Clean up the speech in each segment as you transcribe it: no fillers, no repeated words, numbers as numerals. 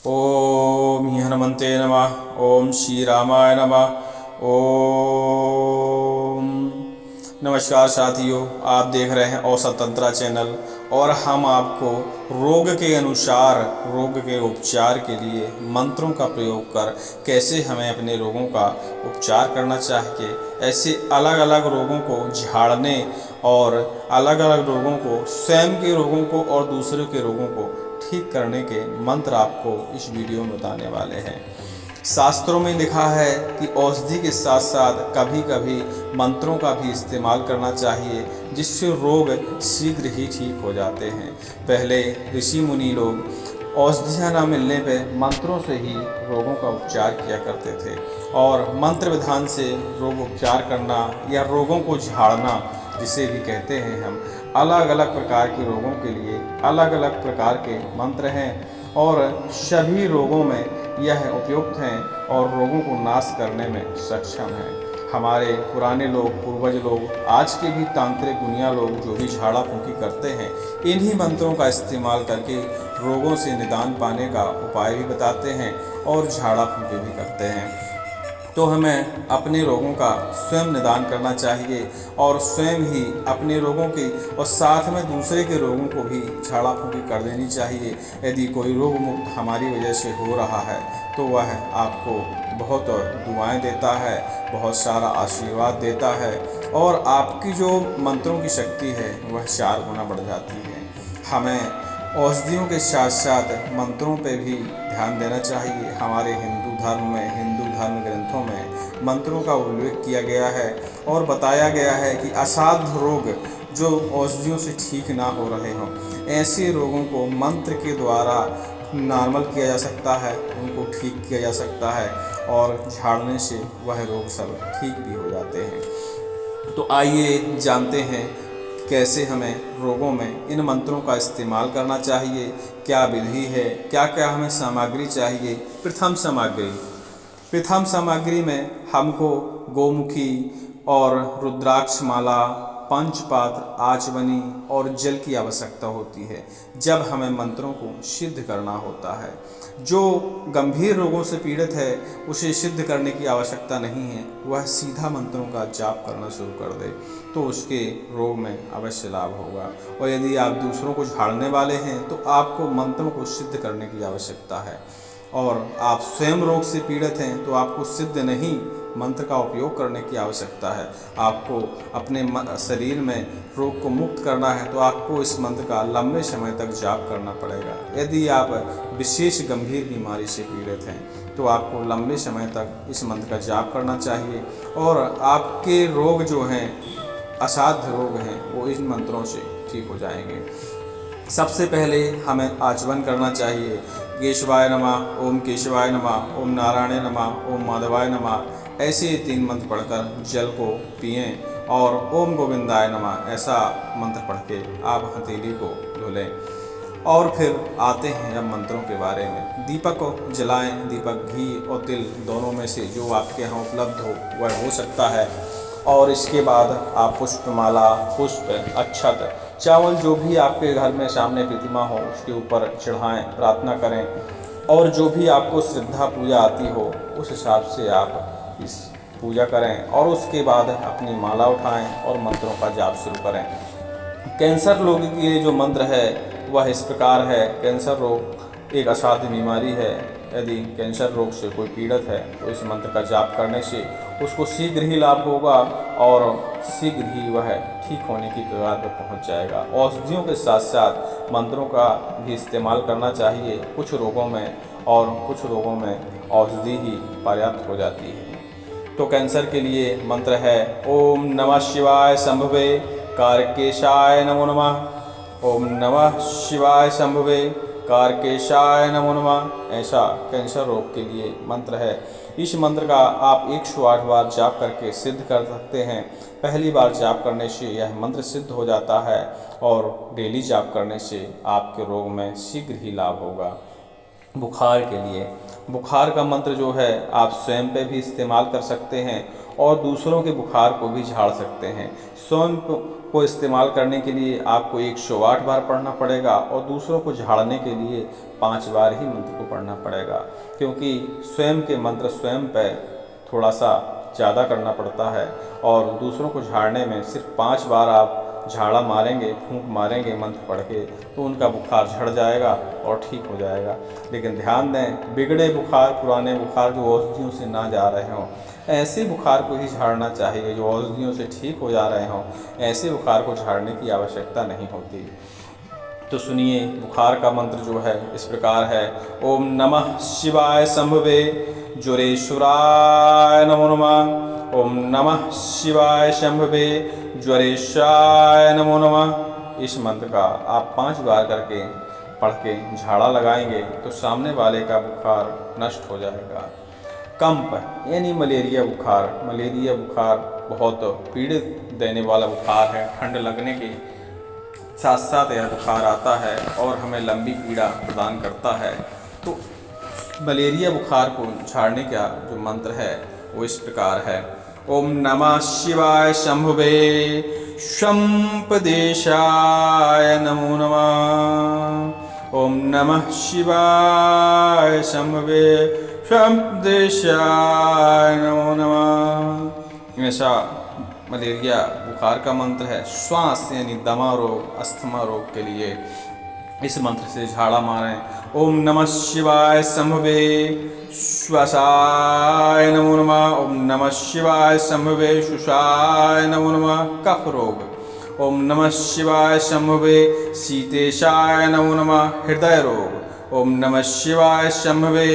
ओम हनुमते नमः। ओम श्री रामाय नमः। ओम नमस्कार साथियों, आप देख रहे हैं औषध तंत्रा चैनल और हम आपको रोग के अनुसार रोग के उपचार के लिए मंत्रों का प्रयोग कर कैसे हमें अपने रोगों का उपचार करना चाहिए, ऐसे अलग अलग रोगों को झाड़ने और अलग अलग रोगों को, स्वयं के रोगों को और दूसरों के रोगों को ठीक करने के मंत्र आपको इस वीडियो में बताने वाले हैं। शास्त्रों में लिखा है कि औषधि के साथ साथ कभी कभी मंत्रों का भी इस्तेमाल करना चाहिए, जिससे रोग शीघ्र ही ठीक हो जाते हैं। पहले ऋषि मुनि लोग औषधियाँ न मिलने पर मंत्रों से ही रोगों का उपचार किया करते थे और मंत्र विधान से रोग उपचार करना या रोगों को झाड़ना, जिसे भी कहते हैं हम, अलग अलग प्रकार के रोगों के लिए अलग अलग प्रकार के मंत्र हैं और सभी रोगों में यह उपयुक्त हैं और रोगों को नाश करने में सक्षम हैं। हमारे पुराने लोग, पूर्वज लोग, आज के भी तांत्रिक दुनिया लोग जो भी झाड़ा फूंकी करते हैं, इन्हीं मंत्रों का इस्तेमाल करके रोगों से निदान पाने का उपाय भी बताते हैं और झाड़ा फूंकी भी करते हैं। तो हमें अपने रोगों का स्वयं निदान करना चाहिए और स्वयं ही अपने रोगों की और साथ में दूसरे के रोगों को भी झाड़ा फूंकी कर देनी चाहिए। यदि कोई रोग मुक्त हमारी वजह से हो रहा है तो वह आपको बहुत दुआएं देता है, बहुत सारा आशीर्वाद देता है और आपकी जो मंत्रों की शक्ति है वह 4 गुना बढ़ जाती है। हमें औषधियों के साथ साथ मंत्रों पे भी ध्यान देना चाहिए। हमारे हिंदू धर्म ग्रंथों में मंत्रों का उल्लेख किया गया है और बताया गया है कि असाध्य रोग जो औषधियों से ठीक ना हो रहे हों, ऐसे रोगों को मंत्र के द्वारा नॉर्मल किया जा सकता है, उनको ठीक किया जा सकता है और झाड़ने से वह रोग सब ठीक भी हो जाते हैं। तो आइए जानते हैं कैसे हमें रोगों में इन मंत्रों का इस्तेमाल करना चाहिए, क्या विधि है, क्या क्या हमें सामग्री चाहिए। प्रथम सामग्री में हमको गोमुखी और रुद्राक्ष माला, पंचपात्र, आचमनी और जल की आवश्यकता होती है जब हमें मंत्रों को सिद्ध करना होता है। जो गंभीर रोगों से पीड़ित है उसे सिद्ध करने की आवश्यकता नहीं है, वह सीधा मंत्रों का जाप करना शुरू कर दे तो उसके रोग में अवश्य लाभ होगा। और यदि आप दूसरों को झाड़ने वाले हैं तो आपको मंत्रों को सिद्ध करने की आवश्यकता है और आप स्वयं रोग से पीड़ित हैं तो आपको सिद्ध नहीं मंत्र का उपयोग करने की आवश्यकता है। आपको अपने शरीर में रोग को मुक्त करना है तो आपको इस मंत्र का लंबे समय तक जाप करना पड़ेगा। यदि आप विशेष गंभीर बीमारी से पीड़ित हैं तो आपको लंबे समय तक इस मंत्र का जाप करना चाहिए और आपके रोग जो हैं, असाध्य रोग हैं, वो इन मंत्रों से ठीक हो जाएंगे। सबसे पहले हमें आचमन करना चाहिए। केशवाय नमः, ओम केशवाय नमः, ओम नारायण नमः, ओम माधवाय नमः, ऐसे 3 मंत्र पढ़कर जल को पिएं और ओम गोविंदाय नमः ऐसा मंत्र पढ़ के आप हथेली को धुलें। और फिर आते हैं अब मंत्रों के बारे में। दीपक को जलाएं, दीपक घी और तिल दोनों में से जो आपके यहाँ उपलब्ध हो वह हो सकता है। और इसके बाद आप पुष्पमाला, पुष्प, अक्षत, चावल जो भी आपके घर में सामने प्रतिमा हो उसके ऊपर चढ़ाएं, प्रार्थना करें और जो भी आपको श्रद्धा पूजा आती हो उस हिसाब से आप इस पूजा करें और उसके बाद अपनी माला उठाएं और मंत्रों का जाप शुरू करें। कैंसर रोग के लिए जो मंत्र है वह इस प्रकार है। कैंसर रोग एक असाध्य बीमारी है। यदि कैंसर रोग से कोई पीड़ित है तो इस मंत्र का जाप करने से उसको शीघ्र ही लाभ होगा और शीघ्र ही वह ठीक होने की कगार पर पहुंच जाएगा। औषधियों के साथ साथ मंत्रों का भी इस्तेमाल करना चाहिए कुछ रोगों में, और कुछ रोगों में औषधि ही पर्याप्त हो जाती है। तो कैंसर के लिए मंत्र है ओम नमः शिवाय शंभवे कारकेशाय नमो नमः। ओम नमः शिवाय शंभवे कारकेशाय नमो नमः ऐसा कैंसर रोग के लिए मंत्र है। इस मंत्र का आप 108 बार जाप करके सिद्ध कर सकते हैं। पहली बार जाप करने से यह मंत्र सिद्ध हो जाता है और डेली जाप करने से आपके रोग में शीघ्र ही लाभ होगा। बुखार के लिए बुखार का मंत्र जो है आप स्वयं पे भी इस्तेमाल कर सकते हैं और दूसरों के बुखार को भी झाड़ सकते हैं। स्वयं को इस्तेमाल करने के लिए आपको 108 बार पढ़ना पड़ेगा और दूसरों को झाड़ने के लिए 5 बार ही मंत्र को पढ़ना पड़ेगा, क्योंकि स्वयं के मंत्र स्वयं पे थोड़ा सा ज़्यादा करना पड़ता है और दूसरों को झाड़ने में सिर्फ 5 बार आप झाड़ा मारेंगे, फूंक मारेंगे मंत्र पढ़ के, तो उनका बुखार झड़ जाएगा और ठीक हो जाएगा। लेकिन ध्यान दें, बिगड़े बुखार, पुराने बुखार जो औषधियों से ना जा रहे हों, ऐसे बुखार को ही झाड़ना चाहिए। जो औषधियों से ठीक हो जा रहे हों, ऐसे बुखार को झाड़ने की आवश्यकता नहीं होती। तो सुनिए, बुखार का मंत्र जो है इस प्रकार है। ओम नमः शिवाय शंभवे ज्वरेश्वराय नमो नमः। ओम नमः शिवाय शंभवे ज्वरेशाय नमो नमः। इस मंत्र का आप 5 बार करके पढ़ के झाड़ा लगाएंगे तो सामने वाले का बुखार नष्ट हो जाएगा। कंप यानी मलेरिया बुखार बहुत पीड़ित देने वाला बुखार है। ठंड लगने के साथ साथ यह बुखार आता है और हमें लंबी पीड़ा प्रदान करता है। तो मलेरिया बुखार को झाड़ने का जो मंत्र है वो इस प्रकार है। ओम नमः शिवाय शंभवे शंपदेशाय नमो नमः। ओम नमः शिवाय शंभवे शंपदेशाय नमो नमः। ऐसा मलेरिया बुखार का मंत्र है। श्वास यानी दमा रोग, अस्थमा रोग के लिए इस मंत्र से झाड़ा मारें। ओम नमः शिवाय शंभवे श्वासाय नमो नमः। ओम नमः शिवाय शंभवे शुषाय नमो नमः। कफ रोग। ओम नमः शिवाय शंभवे शीतेशाय नमो नमः। हृदय रोग। ओम नमः शिवाय शंभवे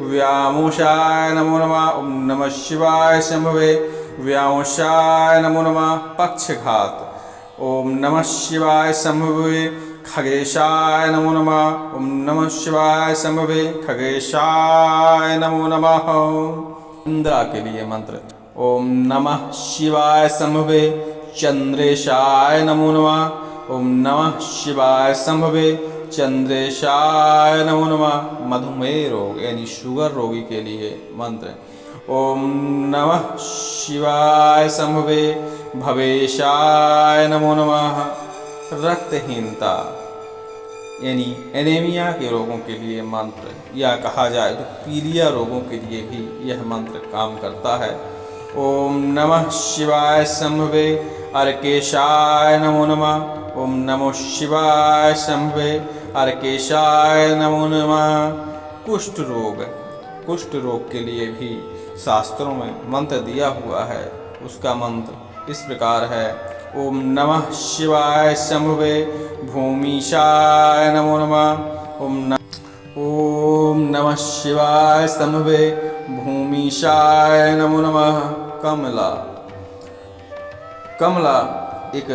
व्यामोशाय नमो नमः। ओम नमः शिवाय शंभवे व्यामोशाय नमो नमः। पक्षघात। ओम नमः शिवाय शंभवे खगेशाय नमो नमः। ओम नमः शिवाय शंभवे खगेशाय नमो नमः। इंद्रा के लिए मंत्र। ओम नमः शिवाय शंभवे चंद्रेशाय नमो नमः। ओम नमः शिवाय शंभवे चंद्रेशाय नमो नमः। मधुमेह रोग यानी शुगर रोगी के लिए मंत्र। ओम नमः शिवाय शंभवे भवेशाय नमो नमः। रक्तहीनता यानी एनीमिया के रोगों के लिए मंत्र, या कहा जाए तो पीलिया रोगों के लिए भी यह मंत्र काम करता है। ओम नमः शिवाय शंभवे अर्केशाय नमो नमः। ओम नमो शिवाय शंभवे अर्केशाय नमो नमः। कुष्ठ रोग के लिए भी शास्त्रों में मंत्र दिया हुआ है। उसका मंत्र इस प्रकार है। ओम नमः शिवाय शंभवे भूमिशाय नमो नमः। ओम नमः शिवाय शंभवे भूमिशाय नमो नमः। कमला एक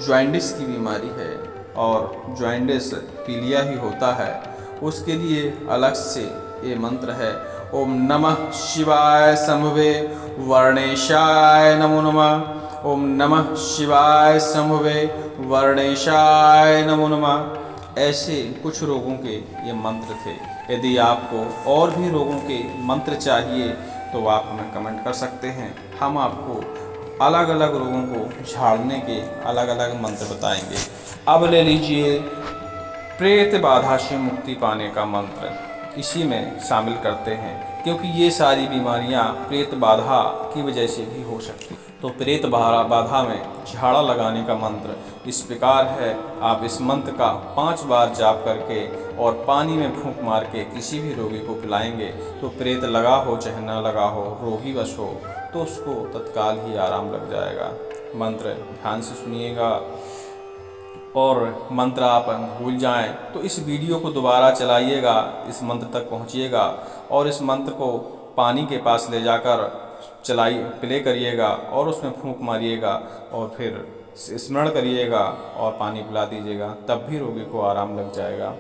जॉइंडिस की बीमारी है और जॉइंडिस पीलिया ही होता है। उसके लिए अलग से ये मंत्र है। ओम नमः शिवाय शंभवे वर्णेशाय नमो नमः। ओम नमः शिवाय शंभवे वर्णेशाय नमो नमः। ऐसे कुछ रोगों के ये मंत्र थे। यदि आपको और भी रोगों के मंत्र चाहिए तो आप हमें कमेंट कर सकते हैं। हम आपको अलग अलग रोगों को झाड़ने के अलग अलग मंत्र बताएंगे। अब ले लीजिए प्रेत बाधा से मुक्ति पाने का मंत्र, इसी में शामिल करते हैं, क्योंकि ये सारी बीमारियां प्रेत बाधा की वजह से भी हो सकती। तो प्रेत बाधा में झाड़ा लगाने का मंत्र इस प्रकार है। आप इस मंत्र का 5 बार जाप करके और पानी में फूंक मार के किसी भी रोगी को पिलाएंगे तो प्रेत लगा हो चाहे न लगा हो, रोगी वश हो, तो उसको तत्काल ही आराम लग जाएगा। मंत्र ध्यान से सुनिएगा और मंत्र आप भूल जाएं तो इस वीडियो को दोबारा चलाइएगा, इस मंत्र तक पहुंचिएगा और इस मंत्र को पानी के पास ले जाकर प्ले करिएगा और उसमें फूंक मारिएगा और फिर स्मरण करिएगा और पानी पिला दीजिएगा, तब भी रोगी को आराम लग जाएगा।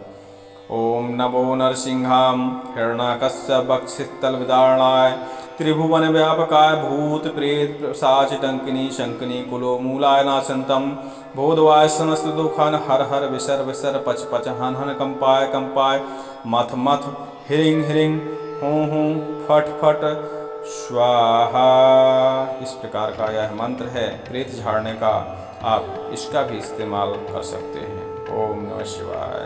ओम नमो नरसिंहाम हिरण्यकश्यप बक्षिस्थलविदारणाय त्रिभुवन व्यापकाय भूत प्रेत पिशाच डंकिनी शंकिनी कुलो मूलाय नाशंतम बोधवाय समस्त दुखन हर हर विसर विसर पच पच हन हन कंपाय कंपाय मथ मथ ह्रीं ह्रीं हूँ हूँ फट फट स्वाहा। इस प्रकार का यह मंत्र है प्रेत झाड़ने का। आप इसका भी इस्तेमाल कर सकते हैं। ओम नमः शिवाय।